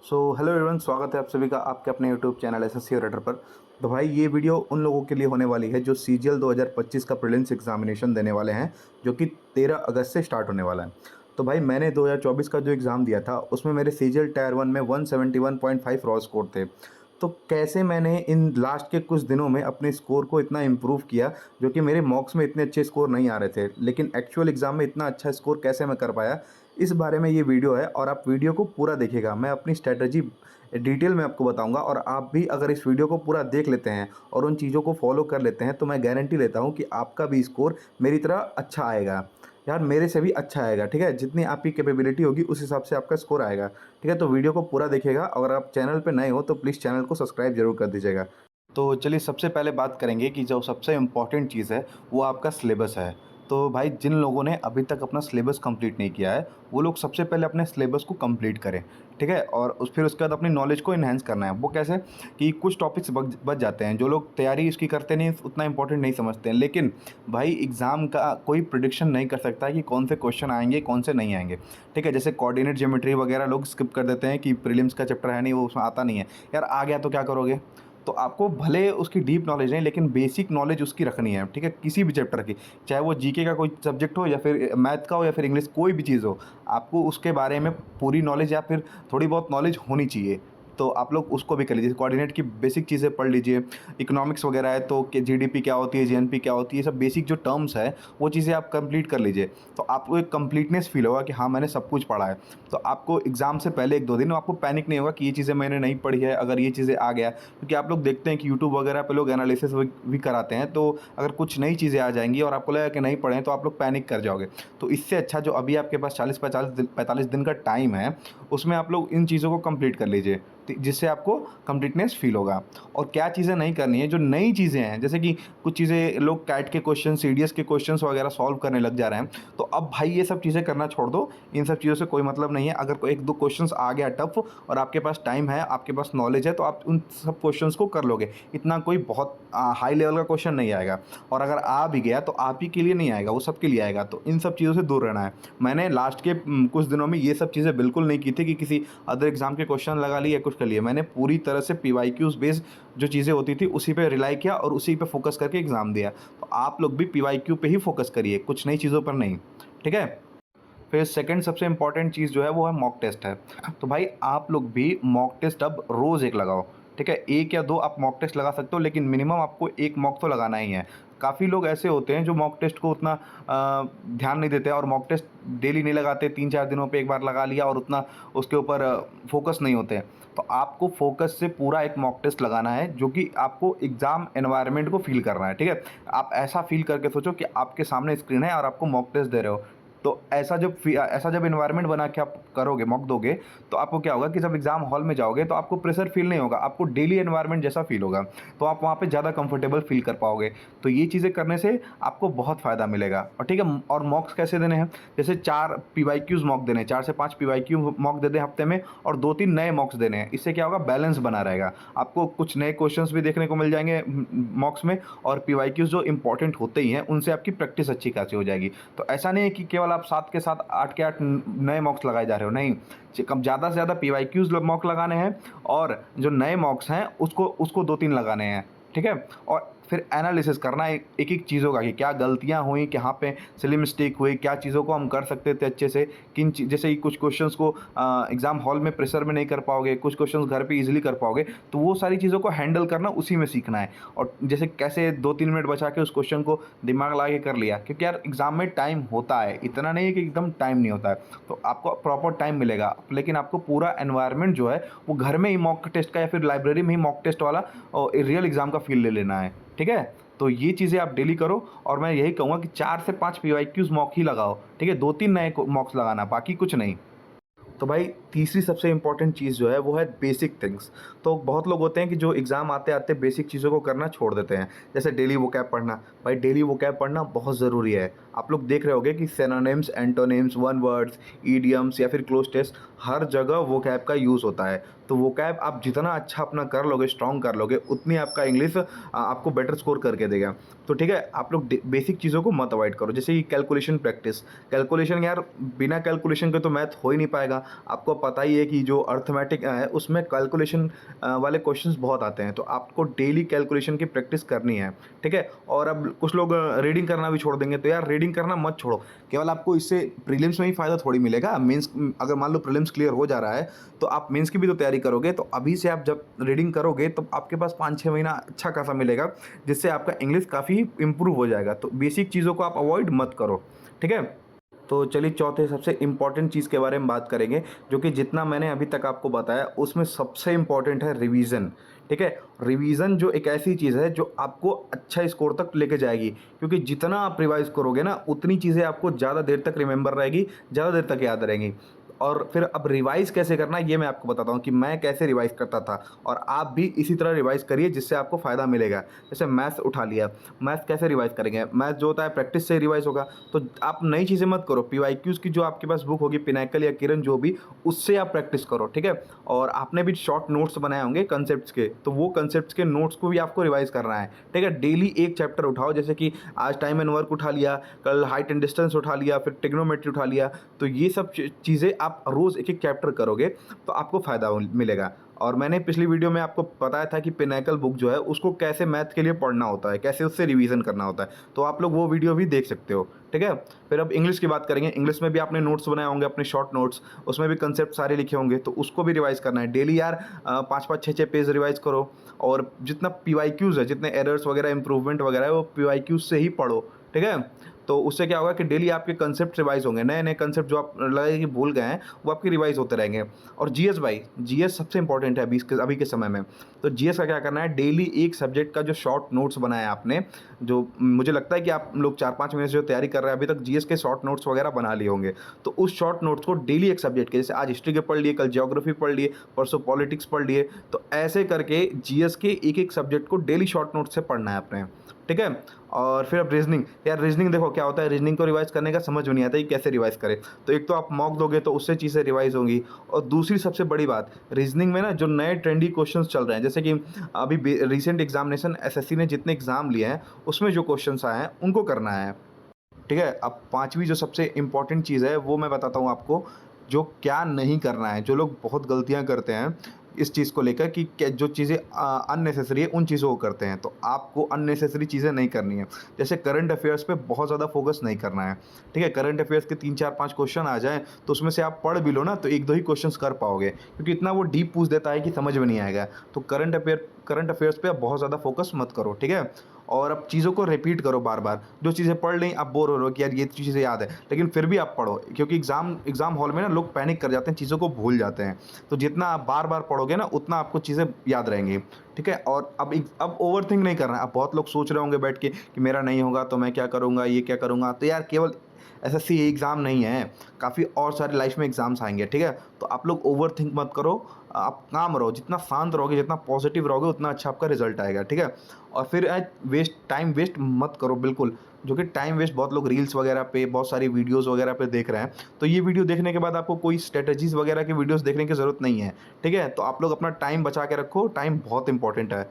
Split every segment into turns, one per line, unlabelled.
Hello everyone, स्वागत है आप सभी का आपके अपने यूट्यूब चैनल एसएससी ओरेटर पर। तो भाई ये वीडियो उन लोगों के लिए होने वाली है जो सीजीएल 2025 का प्रीलिम्स एग्जामिनेशन देने वाले हैं, जो कि 13 अगस्त से स्टार्ट होने वाला है। तो भाई मैंने 2024 का जो एग्ज़ाम दिया था उसमें मेरे सीजीएल टायर 1 में 171.5 रॉ स्कोर थे। तो कैसे मैंने इन लास्ट के कुछ दिनों में अपने स्कोर को इतना इम्प्रूव किया, जो कि मेरे मॉक्स में इतने अच्छे स्कोर नहीं आ रहे थे, लेकिन एक्चुअल एग्ज़ाम में इतना अच्छा स्कोर कैसे मैं कर पाया, इस बारे में ये वीडियो है और आप वीडियो को पूरा देखिएगा। मैं अपनी स्ट्रैटेजी डिटेल में आपको बताऊंगा और आप भी अगर इस वीडियो को पूरा देख लेते हैं और उन चीज़ों को फॉलो कर लेते हैं तो मैं गारंटी लेता हूं कि आपका भी स्कोर मेरी तरह अच्छा आएगा। यार मेरे से भी अच्छा आएगा, ठीक है। जितनी आपकी कैपेबिलिटी होगी उस हिसाब से आपका स्कोर आएगा, ठीक है। तो वीडियो को पूरा देखिएगा। अगर आप चैनल पर नए हो तो प्लीज़ चैनल को सब्सक्राइब जरूर कर दीजिएगा। तो चलिए सबसे पहले बात करेंगे कि जो सबसे इम्पॉर्टेंट चीज़ है वो आपका सिलेबस है। तो भाई जिन लोगों ने अभी तक अपना सिलेबस कंप्लीट नहीं किया है वो लोग सबसे पहले अपने सिलेबस को कंप्लीट करें, ठीक है। और फिर उसके बाद अपनी नॉलेज को इन्हेंस करना है। वो कैसे कि कुछ टॉपिक्स बच जाते हैं, जो लोग तैयारी इसकी करते नहीं, उतना इंपॉर्टेंट नहीं समझते हैं, लेकिन भाई एग्ज़ाम का कोई प्रिडिक्शन नहीं कर सकता कि कौन से क्वेश्चन आएंगे कौन से नहीं आएंगे, ठीक है। जैसे कोऑर्डिनेट ज्योमेट्री वगैरह लोग स्किप कर देते हैं कि प्रीलिम्स का चैप्टर है नहीं, वो उसमें आता नहीं है। यार आ गया तो क्या करोगे। तो आपको भले उसकी डीप नॉलेज नहीं, लेकिन बेसिक नॉलेज उसकी रखनी है, ठीक है, किसी भी चैप्टर की। चाहे वो जीके का कोई सब्जेक्ट हो या फिर मैथ का हो या फिर इंग्लिश, कोई भी चीज़ हो, आपको उसके बारे में पूरी नॉलेज या फिर थोड़ी बहुत नॉलेज होनी चाहिए। तो आप लोग उसको भी कर लीजिए। कोऑर्डिनेट की बेसिक चीज़ें पढ़ लीजिए। इकोनॉमिक्स वगैरह है तो जीडीपी क्या होती है, जीएनपी क्या होती है, ये सब बेसिक जो टर्म्स है वो चीज़ें आप कंप्लीट कर लीजिए। तो आपको एक कंप्लीटनेस फील होगा कि हाँ मैंने सब कुछ पढ़ा है। तो आपको एग्ज़ाम से पहले 1-2 दिन आपको पैनिक नहीं होगा कि ये चीज़ें मैंने नहीं पढ़ी है, अगर ये चीज़ें आ गया। क्योंकि आप लोग देखते हैं कि यूट्यूब वगैरह पे लोग एनालिसिस भी कराते हैं, तो अगर कुछ नई चीज़ें आ जाएंगी और आपको लगेगा कि नहीं पढ़े हैं तो आप लोग पैनिक कर जाओगे। तो इससे अच्छा जो अभी आपके पास 45 दिन का टाइम है, उसमें आप लोग इन चीज़ों को कंप्लीट कर लीजिए, जिससे आपको कंप्लीटनेस फील होगा। और क्या चीज़ें नहीं करनी है, जो नई चीज़ें हैं, जैसे कि कुछ चीज़ें लोग कैट के क्वेश्चन, सीडीएस के क्वेश्चंस वगैरह सॉल्व करने लग जा रहे हैं, तो अब भाई ये सब चीज़ें करना छोड़ दो। इन सब चीज़ों से कोई मतलब नहीं है। अगर कोई 1-2 क्वेश्चंस आ गया टफ और आपके पास टाइम है, आपके पास नॉलेज है, तो आप उन सब क्वेश्चंस को कर लोगे। इतना कोई बहुत हाई लेवल का क्वेश्चन नहीं आएगा, और अगर आ भी गया तो आप ही के लिए नहीं आएगा, वो सबके लिए आएगा। तो इन सब चीज़ों से दूर रहना है। मैंने लास्ट के कुछ दिनों में ये सब चीज़ें बिल्कुल नहीं की थी कि किसी अदर एग्जाम के क्वेश्चन लगा लिए या कुछ कर लिए। मैंने पूरी तरह से पीवाईक्यूज बेस्ड जो चीज़ें होती थी उसी पे रिलाई किया और उसी पे फोकस करके एग्ज़ाम दिया। तो आप लोग भी पीवाईक्यू पे ही फोकस करिए, कुछ नई चीज़ों पर नहीं, ठीक है। फिर सेकंड सबसे इंपॉर्टेंट चीज़ जो है वो है मॉक टेस्ट है। तो भाई आप लोग भी मॉक टेस्ट अब रोज़ एक लगाओ, ठीक है। 1 या 2 आप मॉक टेस्ट लगा सकते हो, लेकिन मिनिमम आपको 1 मॉक तो लगाना ही है। काफ़ी लोग ऐसे होते हैं जो मॉक टेस्ट को उतना ध्यान नहीं देते और मॉक टेस्ट डेली नहीं लगाते, 3-4 दिनों पे एक बार लगा लिया और उतना उसके ऊपर फोकस नहीं होते हैं। तो आपको फोकस से पूरा एक मॉक टेस्ट लगाना है, जो कि आपको एग्ज़ाम एनवायरनमेंट को फ़ील करना है, ठीक है। आप ऐसा फ़ील करके सोचो कि आपके सामने स्क्रीन है और आपको मॉक टेस्ट दे रहे हो। तो ऐसा जब एनवायरनमेंट बना के आप करोगे, मॉक दोगे, तो आपको क्या होगा कि जब एग्ज़ाम हॉल में जाओगे तो आपको प्रेशर फ़ील नहीं होगा, आपको डेली एनवायरनमेंट जैसा फ़ील होगा। तो आप वहाँ पे ज़्यादा कंफर्टेबल फ़ील कर पाओगे। तो ये चीज़ें करने से आपको बहुत फ़ायदा मिलेगा। और ठीक है, और मॉक्स कैसे देने हैं, जैसे 4 पीवाईक्यूज़ मॉक देने हैं, 4 से 5 पीवाईक्यू मॉक दे दें हफ्ते में, और 2-3 नए मॉक्स देने हैं। इससे क्या होगा, बैलेंस बना रहेगा। आपको कुछ नए क्वेश्चंस भी देखने को मिल जाएंगे मॉक्स में, और पीवाईक्यूज़ जो इंपॉर्टेंट होते ही हैं उनसे आपकी प्रैक्टिस अच्छी खासी हो जाएगी। तो ऐसा नहीं है कि केवल आप 7 के साथ 8 के 8 नए मॉक्स लगाए जा रहे हो, नहीं। कम ज़्यादा से ज़्यादा पीवाईक्यूज़ मॉक लगाने हैं, और जो नए मॉक्स हैं उसको उसको 2-3 लगाने हैं, ठीक है। और फिर एनालिसिस करना है एक-एक चीज़ों का कि क्या गलतियाँ हुई, कहाँ पे सिली मिस्टेक हुई, क्या चीज़ों को हम कर सकते थे अच्छे से, जैसे कि कुछ क्वेश्चंस को एग्ज़ाम हॉल में प्रेशर में नहीं कर पाओगे, कुछ क्वेश्चंस घर पे ईज़िली कर पाओगे, तो वो सारी चीज़ों को हैंडल करना उसी में सीखना है। और जैसे कैसे 2-3 मिनट बचा के उस क्वेश्चन को दिमाग लगा के कर लिया, क्योंकि यार एग्ज़ाम में टाइम होता है, इतना नहीं है कि एकदम टाइम नहीं होता है। तो आपको प्रॉपर टाइम मिलेगा, लेकिन आपको पूरा एनवायरनमेंट जो है वो घर में ही मॉक टेस्ट का या फिर लाइब्रेरी में ही मॉक टेस्ट वाला रियल एग्ज़ाम का फ़ील ले लेना है, ठीक है। तो ये चीज़ें आप डेली करो, और मैं यही कहूँगा कि 4 से 5 पीवाईक्यूज़ मॉक ही लगाओ, ठीक है। 2-3 नए मॉक्स लगाना, बाकी कुछ नहीं। तो भाई तीसरी सबसे इम्पॉर्टेंट चीज़ जो है वो है बेसिक थिंग्स। तो बहुत लोग होते हैं कि जो एग्ज़ाम आते आते बेसिक चीज़ों को करना छोड़ देते हैं, जैसे डेली वोकैब पढ़ना। भाई डेली वोकैब पढ़ना बहुत ज़रूरी है। आप लोग देख रहे होंगे कि synonyms, antonyms, one words, idioms या फिर क्लोज टेस्ट, हर जगह वोकैब का यूज़ होता है। तो वोकैब आप जितना अच्छा अपना कर लोगे, स्ट्रॉन्ग कर लोगे, उतनी आपका इंग्लिश आपको बेटर स्कोर करके देगा। तो ठीक है, आप लोग बेसिक चीज़ों को मत अवॉइड करो, जैसे कि कैलकुलेशन प्रैक्टिस। कैलकुलेशन यार, बिना कैलकुलेशन के तो मैथ हो ही नहीं पाएगा। आपको पता ही है कि जो अर्थमेटिक है उसमें कैलकुलेशन वाले क्वेश्चंस बहुत आते हैं, तो आपको डेली कैलकुलेशन की प्रैक्टिस करनी है, ठीक है। और अब कुछ लोग रीडिंग करना भी छोड़ देंगे, तो यार रीडिंग करना मत छोड़ो। केवल आपको इससे प्रीलिम्स में ही फ़ायदा थोड़ी मिलेगा। मेंस अगर मान लो प्रीलिम्स क्लियर हो जा रहा है तो आप मेंस की भी तो तैयारी करोगे, तो अभी से आप जब रीडिंग करोगे तो आपके पास 5-6 महीना अच्छा खासा मिलेगा, जिससे आपका इंग्लिश काफ़ी इम्प्रूव हो जाएगा। तो बेसिक चीज़ों को आप अवॉइड मत करो, ठीक है। तो चलिए चौथे सबसे इम्पॉर्टेंट चीज़ के बारे में बात करेंगे, जो कि जितना मैंने अभी तक आपको बताया उसमें सबसे इम्पॉर्टेंट है रिवीजन, ठीक है। रिवीजन जो एक ऐसी चीज़ है जो आपको अच्छा स्कोर तक लेके जाएगी, क्योंकि जितना आप रिवाइज करोगे ना उतनी चीज़ें आपको ज़्यादा देर तक रिमेंबर रहेगी, ज़्यादा देर तक याद रहेंगी। और फिर अब रिवाइज़ कैसे करना है ये मैं आपको बताता हूँ कि मैं कैसे रिवाइज़ करता था, और आप भी इसी तरह रिवाइज़ करिए जिससे आपको फ़ायदा मिलेगा। जैसे मैथ्स उठा लिया, मैथ्स कैसे रिवाइज़ करेंगे? मैथ्स जो होता है प्रैक्टिस से रिवाइज़ होगा। तो आप नई चीज़ें मत करो, पीवाईक्यूज़ की जो आपके पास बुक होगी पिनाकल या किरण जो भी, उससे आप प्रैक्टिस करो, ठीक है। और आपने भी शॉर्ट नोट्स बनाए होंगे कंसेप्ट्स के, तो वो कंसेप्ट्स के नोट्स को भी आपको रिवाइज़ करना है, ठीक है। डेली एक चैप्टर उठाओ, जैसे कि आज टाइम एंड वर्क उठा लिया, कल हाइट एंड डिस्टेंस उठा लिया, फिर ट्रिग्नोमेट्री उठा लिया। तो ये सब चीज़ें आप रोज़ एक-एक चैप्टर करोगे तो आपको फ़ायदा मिलेगा। और मैंने पिछली वीडियो में आपको बताया था कि पिनाकल बुक जो है उसको कैसे मैथ के लिए पढ़ना होता है, कैसे उससे रिवीजन करना होता है, तो आप लोग वो वीडियो भी देख सकते हो, ठीक है। फिर अब इंग्लिश की बात करेंगे। इंग्लिश में भी आपने नोट्स बनाए होंगे, अपने शॉर्ट नोट्स, उसमें भी कंसेप्ट सारे लिखे होंगे, तो उसको भी रिवाइज़ करना है डेली यार। 5-5 6-6 पेज रिवाइज़ करो, और जितना पीवाईक्यूज़ है, जितने एरर्स वगैरह इंप्रूवमेंट वगैरह है वो पीवाईक्यूज़ से ही पढ़ो, ठीक है। तो उससे क्या होगा कि डेली आपके कंसेप्ट रिवाइज़ होंगे, नए-नए कंसेप्ट जो आप लगे कि भूल गए हैं वो आपके रिवाइज़ होते रहेंगे। और जीएस भाई, जीएस सबसे इंपॉर्टेंट है अभी के समय में। तो जीएस का क्या करना है, डेली एक सब्जेक्ट का जो शॉर्ट नोट्स बनाया है आपने, जो मुझे लगता है कि आप लोग 4-5 महीने से जो तैयारी कर रहे हैं अभी तक जीएस के शॉर्ट नोट्स वगैरह बना लिए होंगे। तो उस शॉर्ट नोट्स को डेली एक सब्जेक्ट के, जैसे आज हिस्ट्री के पढ़ लिए, कल ज्योग्राफी पढ़ लिए, परसों पॉलिटिक्स पढ़ लिए, तो ऐसे करके जीएस के एक-एक सब्जेक्ट को डेली शॉर्ट नोट्स से पढ़ना है आपने, ठीक है। और फिर अब रीजनिंग, यार रीजनिंग देखो क्या होता है, रीजनिंग को रिवाइज़ करने का समझ में नहीं आता कि कैसे रिवाइज़ करें। तो एक तो आप मॉक दोगे तो उससे चीज़ें रिवाइज़ होंगी, और दूसरी सबसे बड़ी बात, रीजनिंग में ना जो नए ट्रेंडी क्वेश्चंस चल रहे हैं, जैसे कि अभी रिसेंट एग्जामिनेशन एसएससी ने जितने एग्ज़ाम लिए हैं उसमें जो क्वेश्चंस आए हैं उनको करना है, ठीक है। अब पाँचवीं जो सबसे इम्पॉर्टेंट चीज़ है वो मैं बताता हूँ आपको, जो क्या नहीं करना है। जो लोग बहुत गलतियाँ करते हैं इस चीज़ को लेकर कि जो चीज़ें अननेसेसरी है उन चीज़ों को करते हैं, तो आपको अननेसेसरी चीज़ें नहीं करनी है। जैसे करंट अफेयर्स पे बहुत ज़्यादा फोकस नहीं करना है, ठीक है। करंट अफेयर्स के 3-4-5 क्वेश्चन आ जाएँ तो उसमें से आप पढ़ भी लो ना तो 1-2 ही क्वेश्चंस कर पाओगे, क्योंकि इतना वो डीप पूछ देता है कि समझ में नहीं आएगा। तो करंट अफेयर्स पे आप बहुत ज़्यादा फोकस मत करो, ठीक है। और अब चीज़ों को रिपीट करो बार-बार। जो चीज़ें पढ़ ली आप बोर हो रहे हो कि यार ये चीज़ें याद है, लेकिन फिर भी आप पढ़ो, क्योंकि एग्ज़ाम हॉल में ना लोग पैनिक कर जाते हैं, चीज़ों को भूल जाते हैं। तो जितना आप बार-बार पढ़ोगे ना उतना आपको चीज़ें याद रहेंगी, ठीक है। और अब ओवरथिंक नहीं करना है। अब बहुत लोग सोच रहे होंगे बैठ के कि मेरा नहीं होगा तो मैं क्या करूँगा, ये क्या करूँगा? तो यार केवल एसएससी एग्ज़ाम नहीं है, काफ़ी और सारे लाइफ में एग्ज़ाम्स आएँगे, ठीक है। तो आप लोग ओवरथिंक मत करो, आप काम रहो, जितना शांत रहोगे, जितना पॉजिटिव रहोगे उतना अच्छा आपका रिज़ल्ट आएगा, ठीक है। और फिर टाइम वेस्ट मत करो बिल्कुल, जो कि टाइम वेस्ट बहुत लोग रील्स वगैरह पे, बहुत सारी वीडियोज़ वगैरह पे देख रहे हैं। तो ये वीडियो देखने के बाद आपको कोई स्ट्रैटेजीज़ वगैरह की वीडियोज़ देखने की ज़रूरत नहीं है, ठीक है। तो आप लोग अपना टाइम बचा के रखो, टाइम बहुत इंपॉर्टेंट है।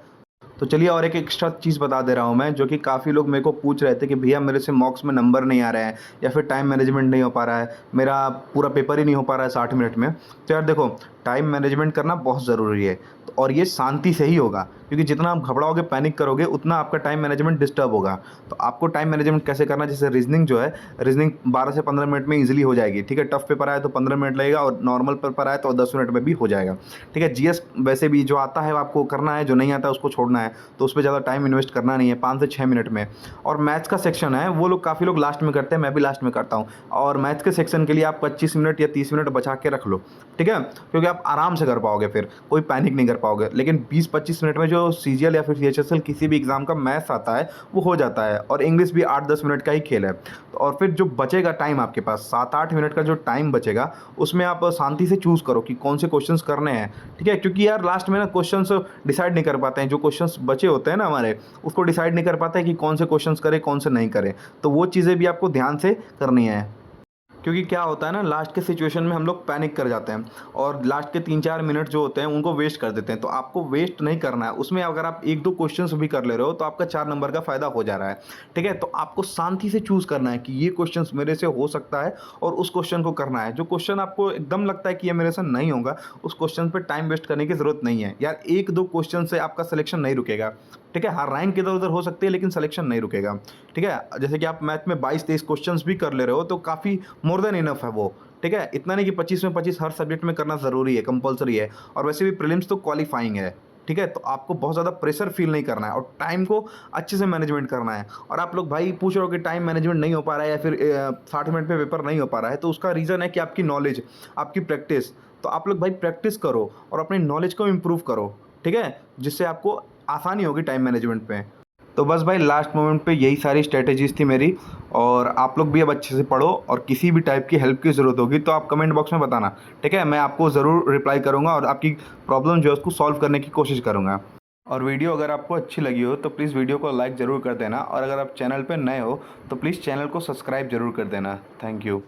तो चलिए और एक एक्स्ट्रा चीज़ बता दे रहा हूँ मैं, जो कि काफ़ी लोग मेरे को पूछ रहे थे कि भैया मेरे से मॉक्स में नंबर नहीं आ रहे हैं, या फिर टाइम मैनेजमेंट नहीं हो पा रहा है, मेरा पूरा पेपर ही नहीं हो पा रहा है 60 मिनट में। तो यार देखो, टाइम मैनेजमेंट करना बहुत ज़रूरी है, और ये शांति से ही होगा, क्योंकि जितना आप घबराओगे, पैनिक करोगे, उतना आपका टाइम मैनेजमेंट डिस्टर्ब होगा। तो आपको टाइम मैनेजमेंट कैसे करना है, जैसे रीजनिंग जो है, रीजनिंग 12 से 15 मिनट में ईजिली हो जाएगी, ठीक है। टफ पेपर आए तो 15 मिनट लगेगा, और नॉर्मल पेपर आए तो 10 मिनट में भी हो जाएगा, ठीक है। जीएस वैसे भी जो आता है वो आपको करना है, जो नहीं आता है उसको छोड़ना है, तो उस पर ज़्यादा टाइम इन्वेस्ट करना नहीं है, 5 से 6 मिनट में। और मैथ्स का सेक्शन है वो लोग काफ़ी लोग लास्ट में करते हैं, मैं भी लास्ट में करता हूँ। और मैथ्स के सेक्शन के लिए आप 25 मिनट या 30 मिनट बचा के रख लो, ठीक है, क्योंकि आप आराम से कर पाओगे, फिर कोई पैनिक नहीं कर पाओगे। लेकिन 20-25 मिनट में जो सीजीएल या फिर सीएचएसएल किसी भी एग्ज़ाम का मैथ्स आता है वो हो जाता है, और इंग्लिश भी 8-10 मिनट का ही खेल है। और फिर जो बचेगा टाइम आपके पास 7-8 मिनट का जो टाइम बचेगा, उसमें आप शांति से चूज़ करो कि कौन से क्वेश्चंस करने हैं, ठीक है। क्योंकि यार लास्ट में ना क्वेश्चंस डिसाइड नहीं कर पाते हैं, जो क्वेश्चंस बचे होते हैं ना हमारे, उसको डिसाइड नहीं कर पाते हैं कि कौन से क्वेश्चंस करें, कौन से नहीं करें। तो वो चीज़ें भी आपको ध्यान से करनी है, क्योंकि क्या होता है ना, लास्ट के सिचुएशन में हम लोग पैनिक कर जाते हैं और लास्ट के 3-4 मिनट जो होते हैं उनको वेस्ट कर देते हैं। तो आपको वेस्ट नहीं करना है, उसमें अगर आप 1-2 क्वेश्चंस भी कर ले रहे हो तो आपका 4 नंबर का फ़ायदा हो जा रहा है, ठीक है? तो आपको शांति से चूज़ करना है कि ये क्वेश्चंस मेरे से हो सकता है और उस क्वेश्चन को करना है। जो क्वेश्चन आपको एकदम लगता है कि ये मेरे से नहीं होगा, उस क्वेश्चन पे टाइम वेस्ट करने की ज़रूरत नहीं है। यार 1-2 क्वेश्चन से आपका सिलेक्शन नहीं रुकेगा, ठीक है? हाँ, रैंक इधर-उधर हो सकती है लेकिन सिलेक्शन नहीं रुकेगा, ठीक है? जैसे कि आप मैथ में 22-23 क्वेश्चंस भी कर ले रहे हो तो काफ़ी मोर देन इनफ है वो, ठीक है? इतना नहीं कि 25 में 25 हर सब्जेक्ट में करना ज़रूरी है, कंपल्सरी है और वैसे भी प्रीलिम्स तो क्वालीफाइंग है, ठीक है? तो आपको बहुत ज़्यादा प्रेशर फ़ील नहीं करना है और टाइम को अच्छे से मैनेजमेंट करना है। और आप लोग भाई पूछ रहे हो कि टाइम मैनेजमेंट नहीं हो पा रहा है या फिर 60 मिनट में पेपर नहीं हो पा रहा है, तो उसका रीज़न है कि आपकी नॉलेज, आपकी प्रैक्टिस। तो आप लोग भाई प्रैक्टिस करो और अपनी नॉलेज को इम्प्रूव करो, ठीक है? जिससे आपको आसानी होगी टाइम मैनेजमेंट में। तो बस भाई लास्ट मोमेंट पे यही सारी स्ट्रैटेजीज़ थी मेरी और आप लोग भी अब अच्छे से पढ़ो और किसी भी टाइप की हेल्प की ज़रूरत होगी तो आप कमेंट बॉक्स में बताना, ठीक है? मैं आपको ज़रूर रिप्लाई करूँगा और आपकी प्रॉब्लम जो है उसको सॉल्व करने की कोशिश करूँगा। और वीडियो अगर आपको अच्छी लगी हो तो प्लीज़ वीडियो को लाइक ज़रूर कर देना और अगर आप चैनल पे नए हो तो प्लीज़ चैनल को सब्सक्राइब ज़रूर कर देना। Thank you.